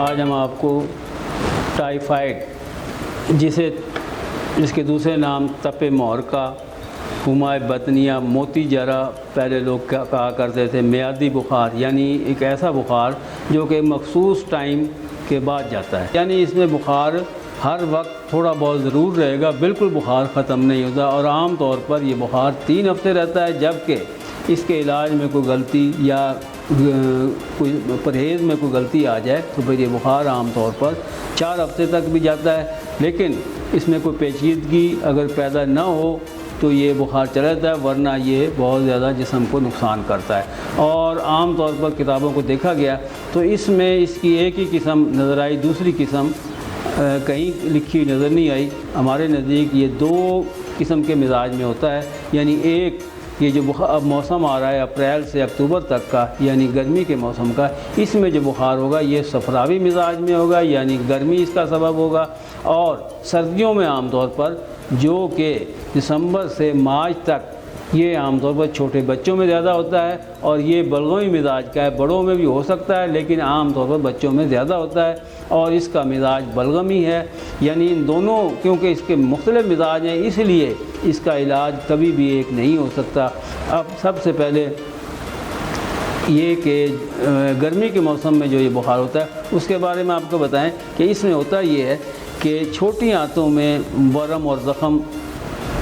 آج ہم آپ کو ٹائیفائڈ جس کے دوسرے نام تپ محرقہ، حمى بطنیہ، موتی جرا پہلے لوگ کہا کرتے تھے، میادی بخار یعنی ایک ایسا بخار جو کہ مخصوص ٹائم کے بعد جاتا ہے، یعنی اس میں بخار ہر وقت تھوڑا بہت ضرور رہے گا، بالکل بخار ختم نہیں ہوتا، اور عام طور پر یہ بخار 3 ہفتے رہتا ہے، جبکہ اس کے علاج میں کوئی غلطی یا کوئی پرہیز میں کوئی غلطی آ جائے تو پھر یہ بخار عام طور پر 4 ہفتے تک بھی جاتا ہے، لیکن اس میں کوئی پیچیدگی اگر پیدا نہ ہو تو یہ بخار چلا جاتا ہے، ورنہ یہ بہت زیادہ جسم کو نقصان کرتا ہے۔ اور عام طور پر کتابوں کو دیکھا گیا تو اس میں اس کی ایک ہی قسم نظر آئی، دوسری قسم کہیں لکھی ہوئی نظر نہیں آئی۔ ہمارے نزدیک یہ 2 قسم کے مزاج میں ہوتا ہے، یعنی ایک یہ جو اب موسم آ رہا ہے اپریل سے اکتوبر تک کا، یعنی گرمی کے موسم کا، اس میں جو بخار ہوگا یہ صفراوی مزاج میں ہوگا، یعنی گرمی اس کا سبب ہوگا، اور سردیوں میں عام طور پر جو کہ دسمبر سے مارچ تک یہ عام طور پر چھوٹے بچوں میں زیادہ ہوتا ہے، اور یہ بلغمی مزاج کا ہے، بڑوں میں بھی ہو سکتا ہے لیکن عام طور پر بچوں میں زیادہ ہوتا ہے، اور اس کا مزاج بلغمی ہے۔ یعنی ان دونوں کیونکہ اس کے مختلف مزاج ہیں، اس لیے اس کا علاج کبھی بھی ایک نہیں ہو سکتا۔ اب سب سے پہلے یہ کہ گرمی کے موسم میں جو یہ بخار ہوتا ہے اس کے بارے میں آپ کو بتائیں کہ اس میں ہوتا یہ ہے کہ چھوٹی آنتوں میں ورم اور زخم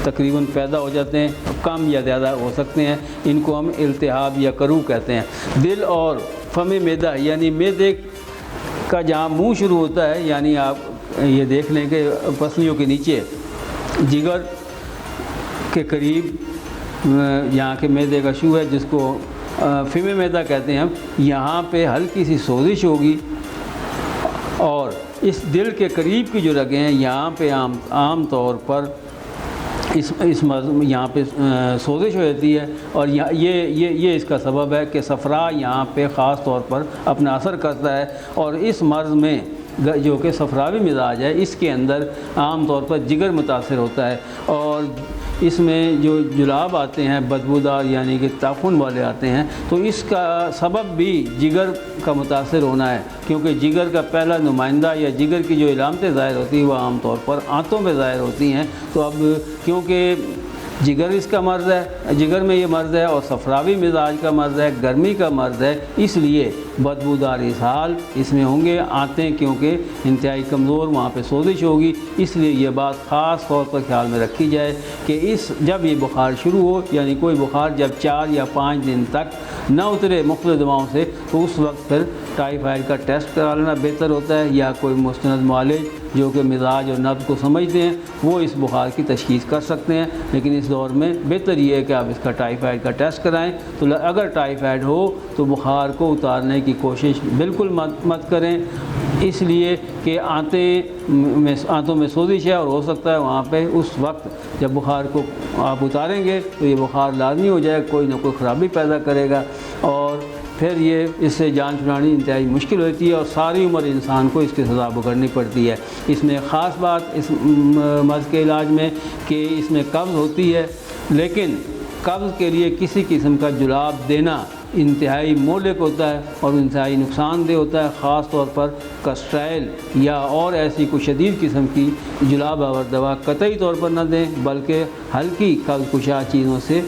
تقریباً پیدا ہو جاتے ہیں، کم یا زیادہ ہو سکتے ہیں، ان کو ہم التہاب یا کرو کہتے ہیں۔ دل اور فم معدہ یعنی معدے کا جہاں منہ شروع ہوتا ہے، یعنی آپ یہ دیکھ لیں کہ پسلیوں کے نیچے جگر کے قریب یہاں کے معدے کا شو ہے جس کو فم معدہ کہتے ہیں ہم، یہاں پہ ہلکی سی سوزش ہوگی، اور اس دل کے قریب کی جو رگیں ہیں یہاں پہ عام طور پر اس مرض میں یہاں پہ سوزش ہو جاتی ہے، اور یہ اس کا سبب ہے کہ صفرا یہاں پہ خاص طور پر اپنا اثر کرتا ہے، اور اس مرض میں جو کہ صفراوی مزاج ہے اس کے اندر عام طور پر جگر متاثر ہوتا ہے، اور اس میں جو جلاب آتے ہیں بدبودار یعنی کہ تعفن والے آتے ہیں، تو اس کا سبب بھی جگر کا متاثر ہونا ہے، کیونکہ جگر کا پہلا نمائندہ یا جگر کی جو علامتیں ظاہر ہوتی ہیں وہ عام طور پر آنتوں میں ظاہر ہوتی ہیں۔ تو اب کیونکہ جگر اس کا مرض ہے، جگر میں یہ مرض ہے، اور صفراوی مزاج کا مرض ہے، گرمی کا مرض ہے، اس لیے بدبودار اسہال اس میں ہوں گے، آنتیں کیونکہ انتہائی کمزور، وہاں پہ سوزش ہوگی، اس لیے یہ بات خاص طور پر خیال میں رکھی جائے کہ جب یہ بخار شروع ہو، یعنی کوئی بخار جب 4 یا 5 دن تک نہ اترے مختلف دواؤں سے، تو اس وقت پھر ٹائیفائڈ کا ٹیسٹ کرا لینا بہتر ہوتا ہے، یا کوئی مستند معالج جو کہ مزاج اور نبض کو سمجھتے ہیں وہ اس بخار کی تشخیص کر سکتے ہیں، لیکن اس دور میں بہتر یہ ہے کہ آپ اس کا ٹائیفائڈ کا ٹیسٹ کرائیں۔ تو اگر ٹائیفائڈ ہو تو بخار کو اتارنے کی کوشش بالکل مت کریں، اس لیے کہ آنتوں میں سوزش ہے، اور ہو سکتا ہے وہاں پہ اس وقت جب بخار کو آپ اتاریں گے تو یہ بخار لازمی ہو جائے، کوئی نہ کوئی خرابی پیدا کرے گا، اور پھر یہ اس سے جان چھڑانی انتہائی مشکل ہوتی ہے، اور ساری عمر انسان کو اس کی سزا بھگتنی پڑتی ہے۔ اس میں خاص بات اس مرض کے علاج میں کہ اس میں قبض ہوتی ہے، لیکن قبض کے لیے کسی قسم کا جلاب دینا انتہائی مہلک ہوتا ہے اور انتہائی نقصان دہ ہوتا ہے، خاص طور پر کسٹرائل یا اور ایسی کوئی شدید قسم کی جلاب آور دوا قطعی طور پر نہ دیں، بلکہ ہلکی قبض کشا چیزوں سے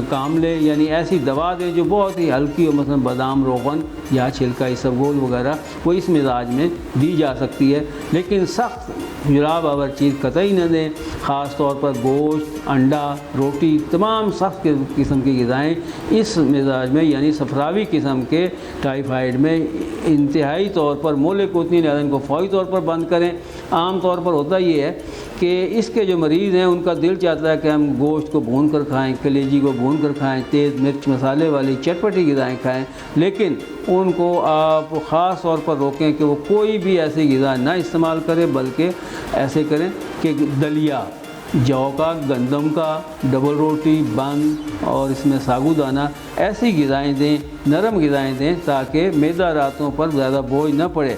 کام لیں، یعنی ایسی دوا دیں جو بہت ہی ہلکی ہو، مثلا بادام روغن یا چھلکا اسبگول وغیرہ، وہ اس مزاج میں دی جا سکتی ہے، لیکن سخت جلاب آور چیز قطعی نہ دیں، خاص طور پر گوشت، انڈا، روٹی، تمام سخت قسم کی غذائیں اس مزاج میں یعنی صفراوی قسم کے ٹائیفائڈ میں انتہائی طور پر مہلک ہوتی ہیں، لہذا ان کو فوری طور پر بند کریں۔ عام طور پر ہوتا یہ ہے کہ اس کے جو مریض ہیں ان کا دل چاہتا ہے کہ ہم گوشت کو بھون کر کھائیں، کلیجی کو بھون کر کھائیں، تیز مرچ مسالے والی چٹپٹی غذائیں کھائیں، لیکن ان کو آپ خاص طور پر روکیں کہ وہ کوئی بھی ایسی غذا نہ استعمال کریں، بلکہ ایسے کریں کہ دلیا، جو کا، گندم کا، ڈبل روٹی، بند اور اس میں ساگو دانہ، ایسی غذائیں دیں، نرم غذائیں دیں تاکہ معدہ راتوں پر زیادہ بوجھ نہ پڑے۔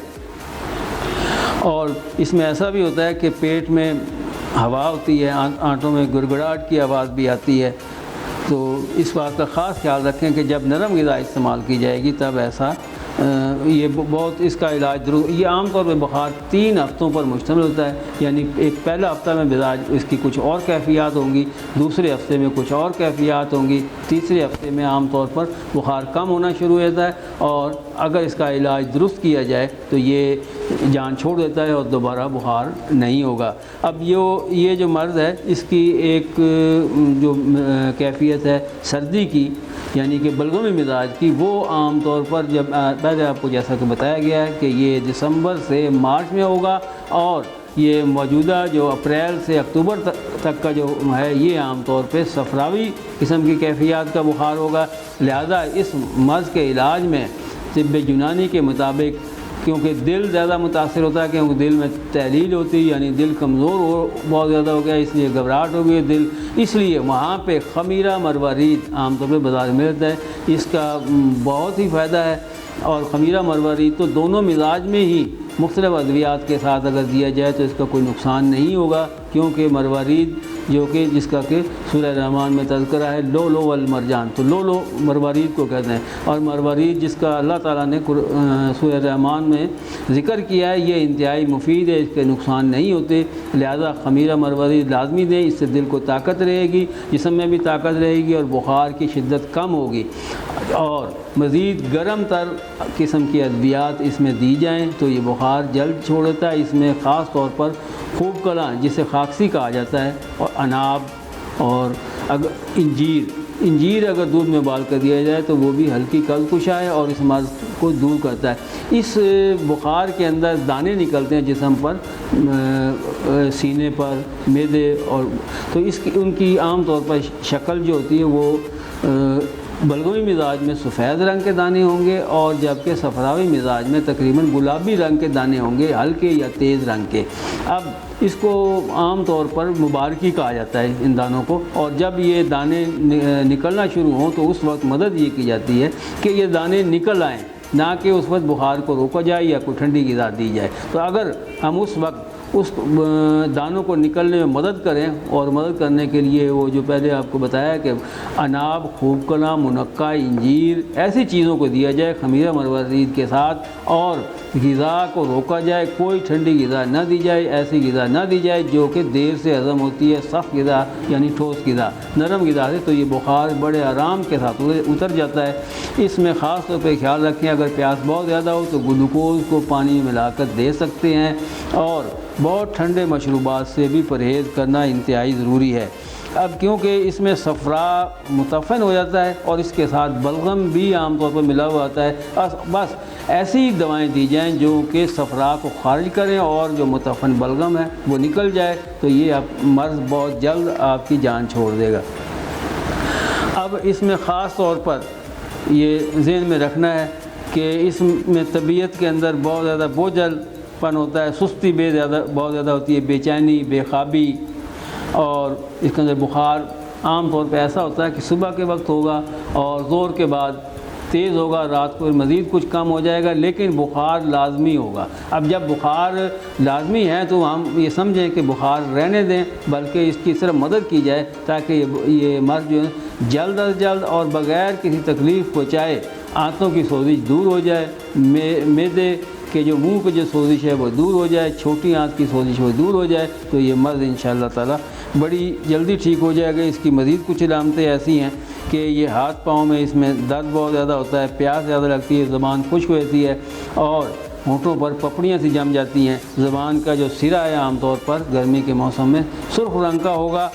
اور اس میں ایسا بھی ہوتا ہے کہ پیٹ میں ہوا ہوتی ہے، آنتوں میں گڑگڑاہٹ کی آواز بھی آتی ہے، تو اس بات کا خاص خیال رکھیں کہ جب نرم غذا استعمال کی جائے گی تب ایسا یہ بہت اس کا علاج یہ عام طور پہ بخار 3 ہفتوں پر مشتمل ہوتا ہے، یعنی ایک پہلا ہفتہ میں مزاج اس کی کچھ اور کیفیات ہوں گی، دوسرے ہفتے میں کچھ اور کیفیات ہوں گی، تیسرے ہفتے میں عام طور پر بخار کم ہونا شروع ہوتا ہے، اور اگر اس کا علاج درست کیا جائے تو یہ جان چھوڑ دیتا ہے اور دوبارہ بخار نہیں ہوگا۔ اب یہ جو مرض ہے اس کی ایک جو کیفیت ہے سردی کی، یعنی کہ بلغمی مزاج کی، وہ عام طور پر جب پہلے آپ کو جیسا کہ بتایا گیا ہے کہ یہ دسمبر سے مارچ میں ہوگا، اور یہ موجودہ جو اپریل سے اکتوبر تک کا جو ہے یہ عام طور پہ صفراوی قسم کی کیفیات کا بخار ہوگا۔ لہذا اس مرض کے علاج میں طب یونانی کے مطابق، کیونکہ دل زیادہ متاثر ہوتا ہے، کیونکہ دل میں تحلیل ہوتی ہے، یعنی دل کمزور بہت زیادہ ہو گیا، اس لیے گھبراہٹ ہو گئی دل، اس لیے وہاں پہ خمیرہ مروارید عام طور پہ بازار میں ملتا ہے، اس کا بہت ہی فائدہ ہے۔ اور خمیرہ مروارید تو دونوں مزاج میں ہی مختلف ادویات کے ساتھ اگر دیا جائے تو اس کا کوئی نقصان نہیں ہوگا، کیونکہ مروارید جو کہ جس کا کہ سورہ رحمان میں تذکرہ ہے لولو والمرجان، تو لولو مروارید کو کہتے ہیں، اور مروارید جس کا اللہ تعالیٰ نے سورہ رحمان میں ذکر کیا ہے یہ انتہائی مفید ہے، اس کے نقصان نہیں ہوتے، لہذا خمیرہ مروارید لازمی دیں، اس سے دل کو طاقت رہے گی، جسم میں بھی طاقت رہے گی، اور بخار کی شدت کم ہوگی۔ اور مزید گرم تر قسم کی ادویات اس میں دی جائیں تو یہ بخار جلد چھوڑ دیتا ہے۔ اس میں خاص طور پر خوب کلاں جسے خاکسی کہا جاتا ہے، اور اناب، اور انجیر اگر دودھ میں ابال کر دیا جائے تو وہ بھی ہلکی قلب کشا ہے اور اس مرض کو دور کرتا ہے۔ اس بخار کے اندر دانے نکلتے ہیں جسم پر، سینے پر، معدے، اور تو ان کی عام طور پر شکل جو ہوتی ہے وہ بلغمی مزاج میں سفید رنگ کے دانے ہوں گے، اور جبکہ صفراوی مزاج میں تقریباً گلابی رنگ کے دانے ہوں گے، ہلکے یا تیز رنگ کے۔ اب اس کو عام طور پر مبارکی کہا جاتا ہے ان دانوں کو، اور جب یہ دانے نکلنا شروع ہوں تو اس وقت مدد یہ کی جاتی ہے کہ یہ دانے نکل آئیں، نہ کہ اس وقت بخار کو روکا جائے یا کوئی ٹھنڈی غذا دی جائے۔ تو اگر ہم اس وقت اس دانوں کو نکلنے میں مدد کریں، اور مدد کرنے کے لیے وہ جو پہلے آپ کو بتایا کہ اناب، خوب کلاں، منقع، انجیر، ایسی چیزوں کو دیا جائے خمیرہ مروارید کے ساتھ، اور غذا کو روکا جائے، کوئی ٹھنڈی غذا نہ دی جائے، ایسی غذا نہ دی جائے جو کہ دیر سے ہضم ہوتی ہے، سخت غذا یعنی ٹھوس غذا، نرم غذا سے تو یہ بخار بڑے آرام کے ساتھ اتر جاتا ہے۔ اس میں خاص طور پہ خیال رکھیں اگر پیاس بہت زیادہ ہو تو گلوکوز کو پانی میں ملا کر دے سکتے ہیں، اور بہت ٹھنڈے مشروبات سے بھی پرہیز کرنا انتہائی ضروری ہے۔ اب کیونکہ اس میں صفرا متفن ہو جاتا ہے اور اس کے ساتھ بلغم بھی عام طور پر ملا ہوا ہوتا ہے، بس ایسی دوائیں دی جائیں جو کہ صفرا کو خارج کریں اور جو متفن بلغم ہے وہ نکل جائے، تو یہ مرض بہت جلد آپ کی جان چھوڑ دے گا۔ اب اس میں خاص طور پر یہ ذہن میں رکھنا ہے کہ اس میں طبیعت کے اندر بہت زیادہ بوجھل پن ہوتا ہے، سستی بہت زیادہ ہوتی ہے، بے چینی، بے خوابی، اور اس کے اندر بخار عام طور پہ ایسا ہوتا ہے کہ صبح کے وقت ہوگا اور ظہر کے بعد تیز ہوگا، رات کو مزید کچھ کم ہو جائے گا، لیکن بخار لازمی ہوگا۔ اب جب بخار لازمی ہے تو ہم یہ سمجھیں کہ بخار رہنے دیں، بلکہ اس کی صرف مدد کی جائے تاکہ یہ مرض جو ہے جلد از جلد اور بغیر کسی تکلیف پہنچائے آنتوں کی سوزش دور ہو جائے، معدے کہ جو منہ کی جو سوزش ہے وہ دور ہو جائے، چھوٹی آنت کی سوزش وہ دور ہو جائے، تو یہ مرض انشاءاللہ تعالی بڑی جلدی ٹھیک ہو جائے گا۔ اس کی مزید کچھ علامتیں ایسی ہیں کہ یہ ہاتھ پاؤں میں اس میں درد بہت زیادہ ہوتا ہے، پیاس زیادہ لگتی ہے، زبان خشک ہوتی ہے، اور ہونٹوں پر پپڑیاں سی جم جاتی ہیں۔ زبان کا جو سرا ہے عام طور پر گرمی کے موسم میں سرخ رنگ کا ہوگا،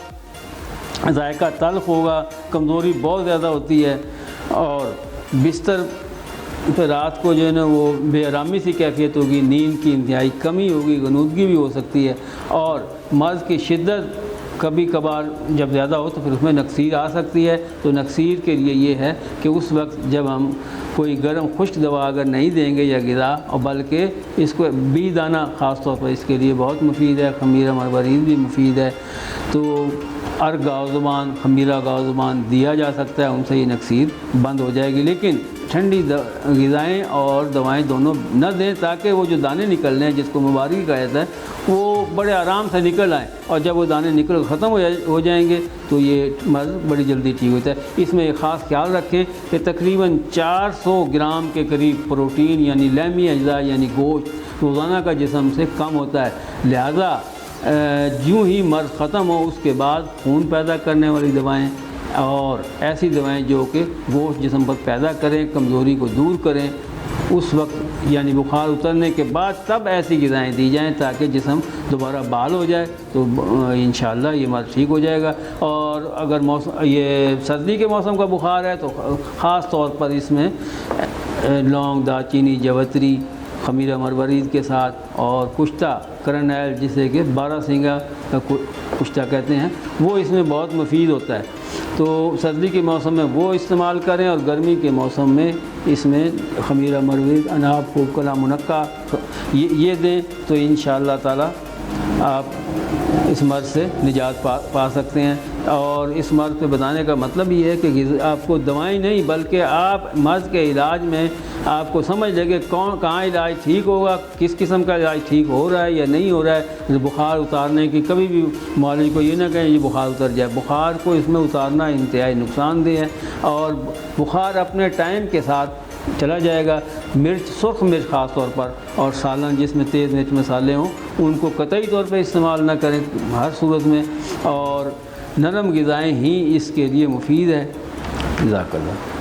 ذائقہ تلخ ہوگا، کمزوری بہت زیادہ ہوتی ہے، اور بستر پہ رات کو جو ہے نا وہ بے آرامی سی کیفیت ہوگی، نیند کی انتہائی کمی ہوگی، غنودگی بھی ہو سکتی ہے، اور مرض کی شدت کبھی کبھار جب زیادہ ہو تو پھر اس میں نکسیر آ سکتی ہے۔ تو نکسیر کے لیے یہ ہے کہ اس وقت جب ہم کوئی گرم خشک دوا اگر نہیں دیں گے یا غذا، اور بلکہ اس کو بی دانہ خاص طور پر اس کے لیے بہت مفید ہے، خمیرہ مروارید بھی مفید ہے، تو ارگ گاؤ زبان، خمیرہ گاؤ زبان دیا جا سکتا ہے، ان سے یہ نکسیر بند ہو جائے گی، لیکن ٹھنڈی غذائیں اور دوائیں دونوں نہ دیں، تاکہ وہ جو دانے نکل رہے ہیں جس کو مبارکی کہا جاتا ہے وہ بڑے آرام سے نکل آئیں، اور جب وہ دانے نکل ختم ہو جائیں گے تو یہ مرض بڑی جلدی ٹھیک ہوتا ہے۔ اس میں ایک خاص خیال رکھیں کہ تقریباً 400 گرام کے قریب پروٹین یعنی لیمی اجزاء یعنی گوشت روزانہ کا جسم سے کم ہوتا ہے، لہذا جو ہی مرض ختم ہو اس کے بعد خون پیدا کرنے والی دوائیں اور ایسی دوائیں جو کہ گوشت جسم پر پیدا کریں، کمزوری کو دور کریں، اس وقت یعنی بخار اترنے کے بعد تب ایسی غذائیں دی جائیں تاکہ جسم دوبارہ بحال ہو جائے، تو انشاءاللہ یہ مرض ٹھیک ہو جائے گا۔ اور اگر یہ سردی کے موسم کا بخار ہے تو خاص طور پر اس میں لونگ، دارچینی، جوتری، خمیرہ مروارید کے ساتھ اور کشتہ کرنیل جسے کہ 12 سینگا کا کشتہ کہتے ہیں، وہ اس میں بہت مفید ہوتا ہے، تو سردی کے موسم میں وہ استعمال کریں، اور گرمی کے موسم میں اس میں خمیرہ مروارید، اناب، خوب کلا، منقع یہ دیں تو انشاءاللہ تعالی آپ اس مرض سے نجات پا سکتے ہیں۔ اور اس مرض پہ بتانے کا مطلب یہ ہے کہ آپ کو دوائیں نہیں بلکہ آپ مرض کے علاج میں آپ کو سمجھ لیں کہ کہاں علاج ٹھیک ہوگا، کس قسم کا علاج ٹھیک ہو رہا ہے یا نہیں ہو رہا ہے۔ بخار اتارنے کی کبھی بھی معالج کو یہ نہ کہیں یہ بخار اتر جائے، بخار کو اس میں اتارنا انتہائی نقصان دہ ہے، اور بخار اپنے ٹائم کے ساتھ چلا جائے گا۔ مرچ، سرخ مرچ خاص طور پر، اور سالن جس میں تیز مرچ مسالے ہوں ان کو قطعی طور پہ استعمال نہ کریں ہر صورت میں، اور نرم غذائیں ہی اس کے لیے مفید ہے۔ جزاک اللہ۔